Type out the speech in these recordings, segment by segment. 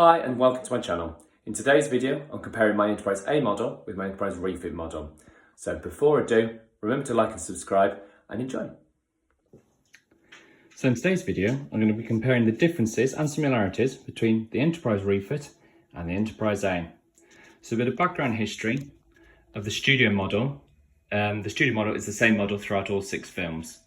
Hi and welcome to my channel. In today's video, I'm comparing my Enterprise A model with my Enterprise Refit model. So before I do, remember to like and subscribe and enjoy. So in today's video, I'm going to be comparing the differences and similarities between the Enterprise Refit and the Enterprise A. So a bit of background history of the studio model. The studio model is the same model throughout all 6 films.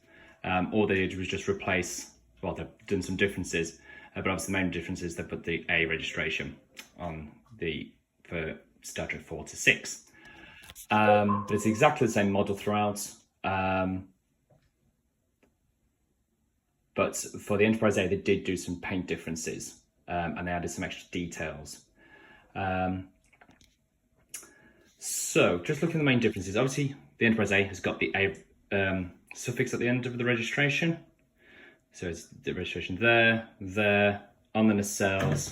All they did was just replace, well, they've done some differences. But obviously the main difference is they put the A registration on for Star Trek 4 to 6. But it's exactly the same model throughout. But for the Enterprise A, they did do some paint differences and they added some extra details. So just looking at the main differences, obviously the Enterprise A has got the A suffix at the end of the registration. So it's the registration there, on the nacelles,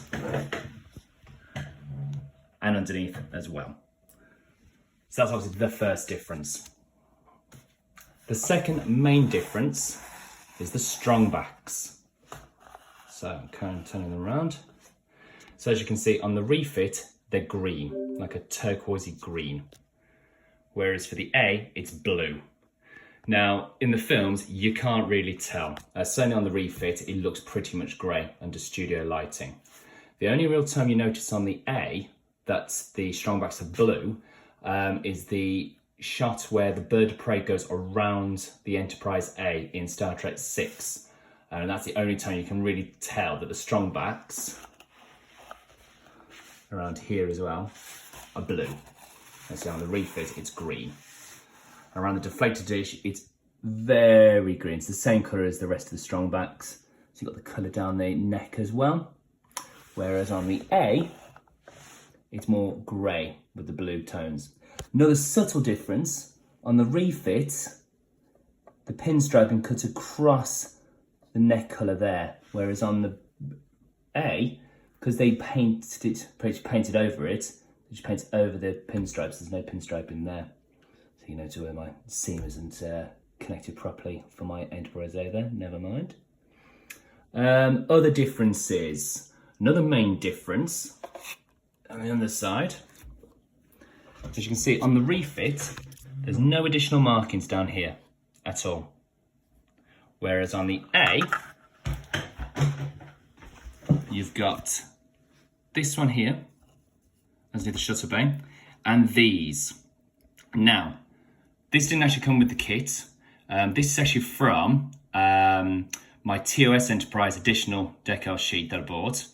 and underneath as well. So that's obviously the first difference. The second main difference is the strong backs. So I'm kind of turning them around. So as you can see on the Refit, they're green, like a turquoisey green. Whereas for the A, it's blue. Now, in the films, you can't really tell. Certainly on the Refit, it looks pretty much grey under studio lighting. The only real time you notice on the A that the strongbacks are blue is the shot where the bird of prey goes around the Enterprise A in Star Trek 6. And that's the only time you can really tell that the strongbacks, around here as well, are blue. And so on the Refit, it's green. Around the deflated dish, it's very green. It's the same colour as the rest of the strongbacks. So you've got the colour down the neck as well. Whereas on the A, it's more grey with the blue tones. Another subtle difference, on the Refit, the pinstriping cuts across the neck colour there. Whereas on the A, because they painted over it, they just painted over the pinstripes. There's no pinstriping there. You know, to where my seam isn't connected properly for my Enterprise A there, never mind. Other differences. Another main difference on the other side. As you can see on the Refit, there's no additional markings down here at all. Whereas on the A, you've got this one here, as the shutter bay, and these. Now, this didn't actually come with the kit. This is actually from my TOS Enterprise additional decal sheet that I bought.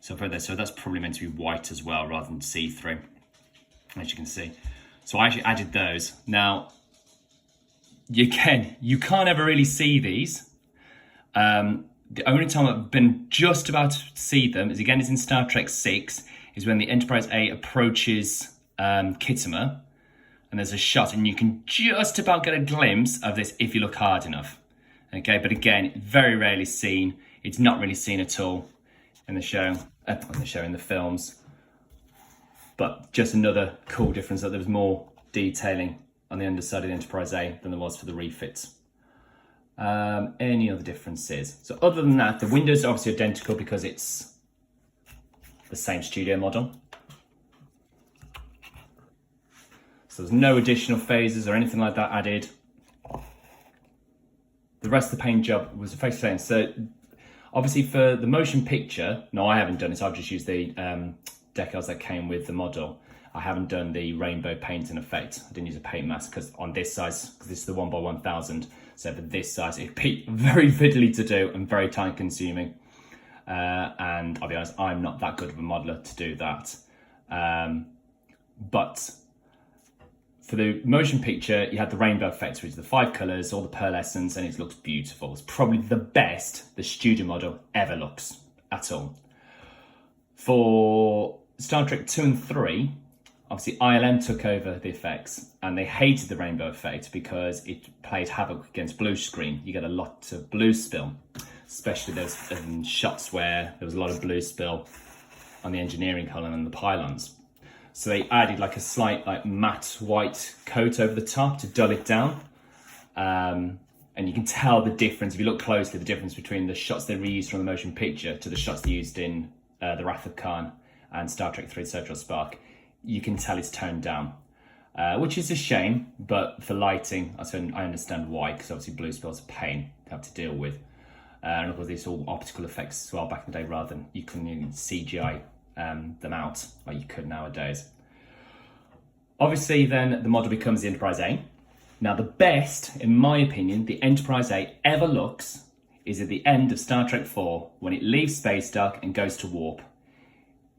So that's probably meant to be white as well, rather than see-through, as you can see. So I actually added those. Now, you can't ever really see these. The only time I've been just about to see them is in Star Trek 6, is when the Enterprise A approaches Kittimer. And there's a shot and you can just about get a glimpse of this if you look hard enough. Okay, but again, very rarely seen. It's not really seen at all in the show, in the films. But just another cool difference that there was more detailing on the underside of the Enterprise A than there was for the Refits. Any other differences? So other than that, the windows are obviously identical because it's the same studio model. So there's no additional phases or anything like that added. The rest of the paint job was effectively the same. So obviously for the motion picture, no, I haven't done it. I've just used the decals that came with the model. I haven't done the rainbow paint in effect. I didn't use a paint mask because on this size, because this is the 1x1000. So for this size, it'd be very fiddly to do and very time consuming. And I'll be honest, I'm not that good of a modeler to do that. But for the motion picture, you had the rainbow effect, which is the 5 colours, all the pearlescence, and it looks beautiful. It's probably the best the studio model ever looks at all. For Star Trek 2 and 3, obviously ILM took over the effects, and they hated the rainbow effect because it played havoc against blue screen. You get a lot of blue spill, especially those shots where there was a lot of blue spill on the engineering column and the pylons. So they added like a slight matte white coat over the top to dull it down. And you can tell the difference, if you look closely, the difference between the shots they reused from the motion picture to the shots they used in The Wrath of Khan and Star Trek 3 Social Spark, you can tell it's toned down, which is a shame, but for lighting, I understand why, because obviously blue spells a pain to have to deal with. And of course, it's all optical effects as well back in the day, rather than you couldn't even CGI them out like you could nowadays. Obviously, then the model becomes the Enterprise A. Now, the best, in my opinion, the Enterprise A ever looks is at the end of Star Trek 4 when it leaves space dock and goes to warp.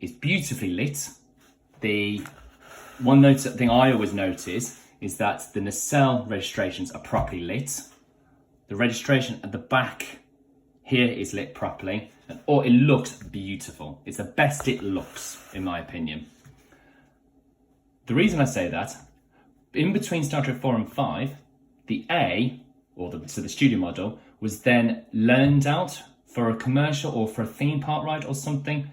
It's beautifully lit. The one thing I always notice is that the nacelle registrations are properly lit. The registration at the back here is lit properly, and it looks beautiful. It's the best it looks, in my opinion. The reason I say that, in between Star Trek 4 and 5, the A, so the studio model, was then loaned out for a commercial or for a theme park ride or something.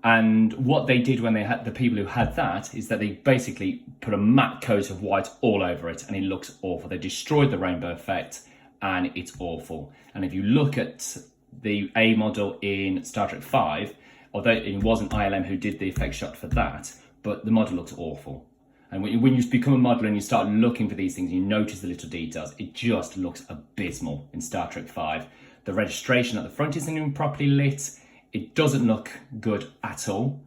And what they did when they had the people who had that is that they basically put a matte coat of white all over it, and it looks awful. They destroyed the rainbow effect, and it's awful. And if you look at the A model in Star Trek 5, although it wasn't ILM who did the effect shot for that, but the model looks awful. And when you become a modeler and you start looking for these things, you notice the little details. It just looks abysmal in Star Trek 5. The registration at the front isn't even properly lit. It doesn't look good at all.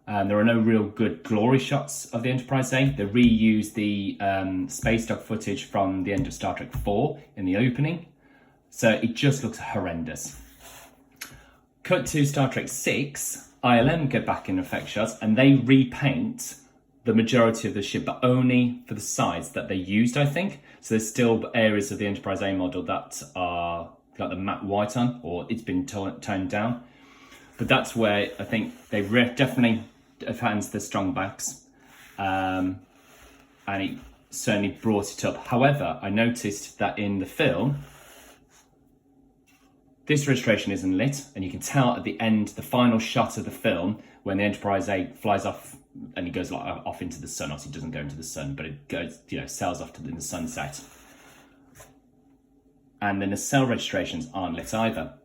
There are no real good glory shots of the Enterprise A. They reuse the space dock footage from the end of Star Trek 4 in the opening. So it just looks horrendous. Cut to Star Trek 6, ILM get back in effect shots and they repaint the majority of the ship, but only for the sides that they used, I think. So there's still areas of the Enterprise A model that are got the matte white on, or it's been toned down. But that's where I think they definitely enhanced the strong backs, and it certainly brought it up. However, I noticed that in the film, this registration isn't lit, and you can tell at the end, the final shot of the film, when the Enterprise A flies off and it goes off into the sun. Obviously, it doesn't go into the sun, but it goes, sails off in the sunset. And the nacelle registrations aren't lit either.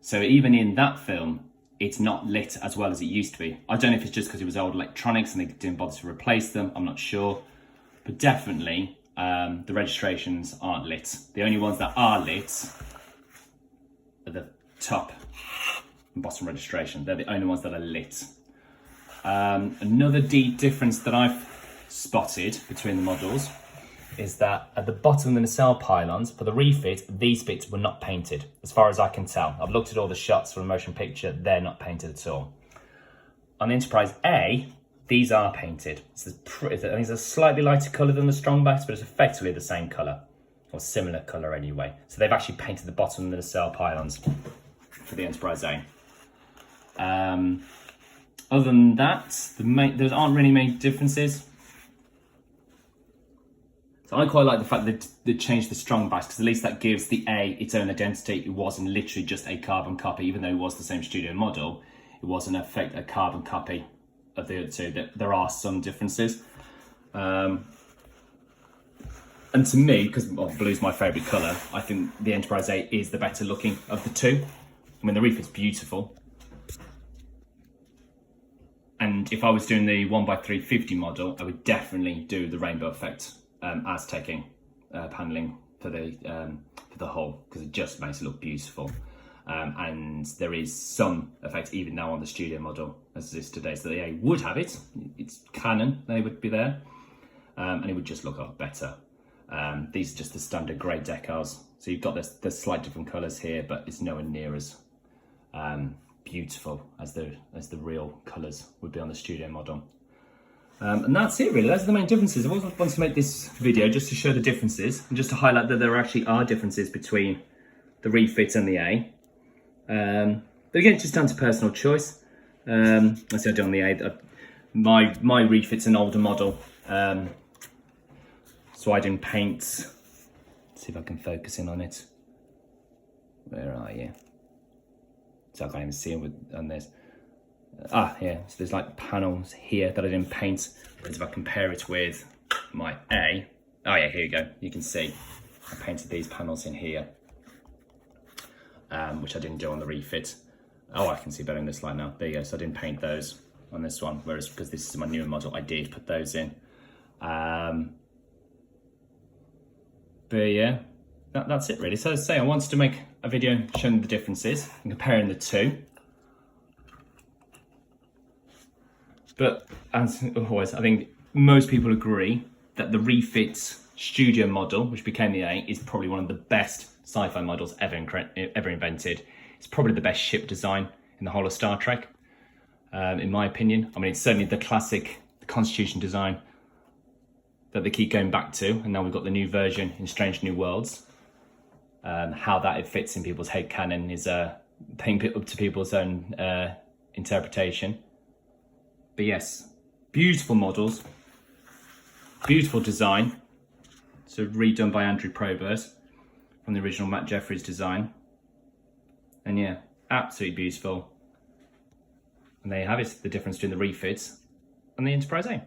So even in that film, it's not lit as well as it used to be. I don't know if it's just because it was old electronics and they didn't bother to replace them. I'm not sure. But definitely, the registrations aren't lit. The only ones that are lit are the top and bottom registration. They're the only ones that are lit. Another difference that I've spotted between the models is that at the bottom of the nacelle pylons, for the refit, these bits were not painted, as far as I can tell. I've looked at all the shots from the motion picture, they're not painted at all. On the Enterprise A, these are painted. These are slightly lighter colour than the strongbacks, but it's effectively the same colour, or similar colour anyway. So they've actually painted the bottom of the nacelle pylons for the Enterprise A. Other than that, there aren't really many differences. So I quite like the fact that they changed the strongbacks, because at least that gives the A its own identity. It wasn't literally just a carbon copy, even though it was the same studio model. It wasn't a carbon copy of the other two. There are some differences. And to me, because blue's my favourite colour, I think the Enterprise A is the better looking of the two. I mean, the Refit's beautiful. And if I was doing the 1x350 model, I would definitely do the rainbow effect Aztecing paneling for the hull, because it just makes it look beautiful. And there is some effect even now on the studio model as it is today. So the A would have it. It's canon, they would be there. And it would just look a lot better. These are just the standard grey decals. So you've got the slight different colours here, but it's nowhere near as beautiful as the real colours would be on the studio model. And that's it really, those are the main differences. I always wanted to make this video just to show the differences and just to highlight that there actually are differences between the Refit and the A. But again, it's just down to personal choice. I see I do on the A. My Refit's an older model, so I didn't paint. Let's see if I can focus in on it. Where are you? So I can't even see it on this. Yeah, so there's like panels here that I didn't paint. But if I compare it with my A, oh yeah, here you go. You can see I painted these panels in here, which I didn't do on the Refit. Oh, I can see better in this light now. There you go. So I didn't paint those on this one, whereas because this is my newer model, I did put those in. But yeah, that's it really. So as I say, I wanted to make a video showing the differences and comparing the two. But as always, I think most people agree that the Refit Studio model, which became the A, is probably one of the best sci-fi models ever invented. It's probably the best ship design in the whole of Star Trek, in my opinion. I mean, it's certainly the classic, the Constitution design that they keep going back to, and now we've got the new version in Strange New Worlds. How that it fits in people's head canon is paying up to people's own interpretation. But yes, beautiful models, beautiful design. So redone by Andrew Probert from the original Matt Jeffries design. And yeah, absolutely beautiful. And there you have it, the difference between the Refits and the Enterprise A.